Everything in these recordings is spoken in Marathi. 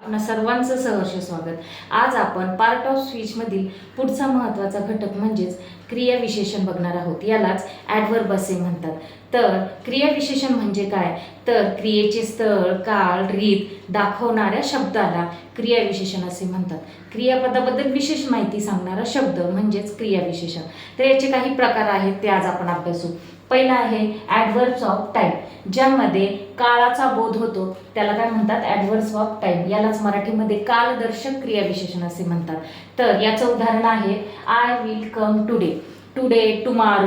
आपणा सर्वांचं सहर्ष स्वागत। आज आपण पार्ट ऑफ स्पीच मधील पुढचा महत्त्वाचा घटक म्हणजेच क्रियाविशेषण बघणार आहोत। यालाच ॲडव्हर्ब असे म्हणतात। तर क्रियाविशेषण म्हणजे काय? तर क्रियेचे स्थळ, काळ, रीत दाखवणाऱ्या शब्दाला क्रियाविशेषण असे म्हणतात। क्रियापदाबद्दल विशेष माहिती सांगणारा शब्द म्हणजेच क्रियाविशेषण। तर याचे काही प्रकार आहेत ते आज आपण अभ्यासू। पहिला आहे ॲडव्हर्ब्स ऑफ टाइम, ज्यामध्ये काळाचा बोध होतो त्याला काय म्हणतात? ॲडव्हर्ब्स ऑफ टाइम। यालाच मराठीमध्ये कालदर्शक क्रियाविशेषण असे म्हणतात। तर याचं उदाहरण आहे I will come today, today, tomorrow,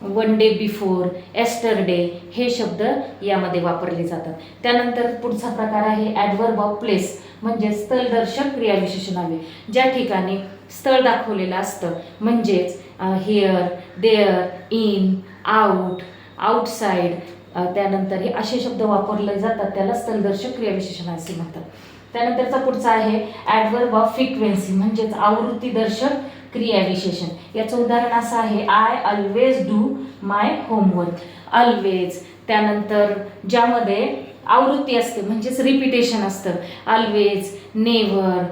one day before, yesterday हे शब्द यामध्ये वापरले जातात। त्यानंतर पुढचा प्रकार आहे ॲडव्हर्ब ऑफ प्लेस, म्हणजे स्थळदर्शक क्रियाविशेषणावे, ज्या ठिकाणी स्थळ दाखवलेलं असतं, म्हणजेच here, there, in, out, outside, त्यानंतर हे असे शब्द वापरले जातात, त्याला स्थळदर्शक क्रियाविशेषण असे म्हणतात। त्यानंतरचा पुढचा आहे ॲडव्हर्ब ऑफ फ्रिक्वेन्सी, म्हणजेच आवृत्तीदर्शक क्रियाविशेषण। याचं उदाहरण असं आहे I always do my homework, always. त्यानंतर ज्यामध्ये आवृत्ती असते म्हणजेच रिपिटेशन असतं, ऑलवेज, नेव्हर,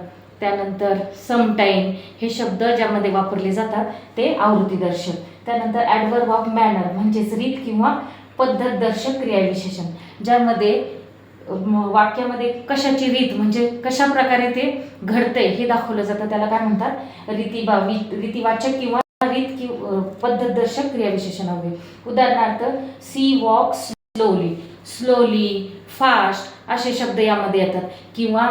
त्यानंतर समटाईम हे शब्द ज्यामध्ये वापरले जातात ते आवृत्तीदर्शक। त्यानंतर ॲडव्हर्ब ऑफ मॅनर, म्हणजेच रीत किंवा पद्धतदर्शक क्रियाविशेषण, ज्यामध्ये वाक्यामध्ये कशाची रीत म्हणजे कशा प्रकारे ते घडतंय हे दाखवलं जातं, त्याला काय म्हणतात? रीतिवाचक किंवा रीत पद्धतदर्शक क्रियाविशेषण हवे। उदाहरणार्थ she walks slowly, slowly, fast असे शब्द यामध्ये येतात, किंवा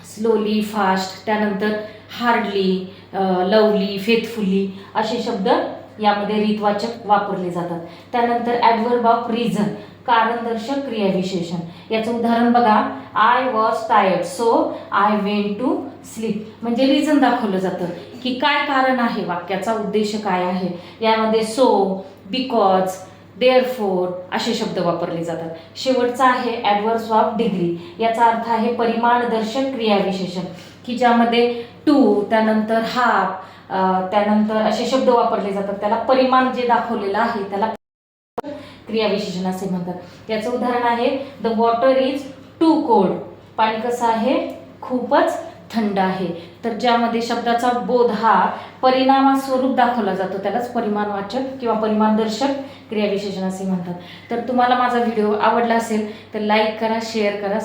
स्लोली, फास्ट, त्यानंतर हार्डली, लवली, फेथफुली असे शब्द यामध्ये रीतवाचक वापरले जातात। त्यानंतर ॲडव्हर्ब ऑफ रिझन, कारणदर्शक क्रियाविशेषण। याचं उदाहरण बघा I was tired so I went to sleep, म्हणजे रिझन दाखवलं जातं की काय कारण आहे, वाक्याचा उद्देश काय आहे। यामध्ये सो, बिकॉज, देअरफोर असे शब्द वापरले जातात। शेवटचा आहे ॲडव्हर्ब्स ऑफ डिग्री, याचा अर्थ आहे परिमाणदर्शक क्रियाविशेषण, की ज्यामध्ये टू, त्यानंतर हाफ, त्यानंतर असे शब्द वापरले जातात, त्याला परिमाण जे दाखवलेलं आहे त्याला क्रियाविशेषण असे म्हणतात। याचं उदाहरण आहे the water is too cold, पाणी कसं आहे? खूपच थंड आहे। तर ज्यामध्ये शब्दाचा बोध हा परिणामास्वरूप दाखवला जातो त्यालाच परिमाणवाचक किंवा परिमाणदर्शक क्रियाविशेषण असे म्हणतात। तर तुम्हाला माझा व्हिडिओ आवडला असेल तर लाईक करा, शेअर करा,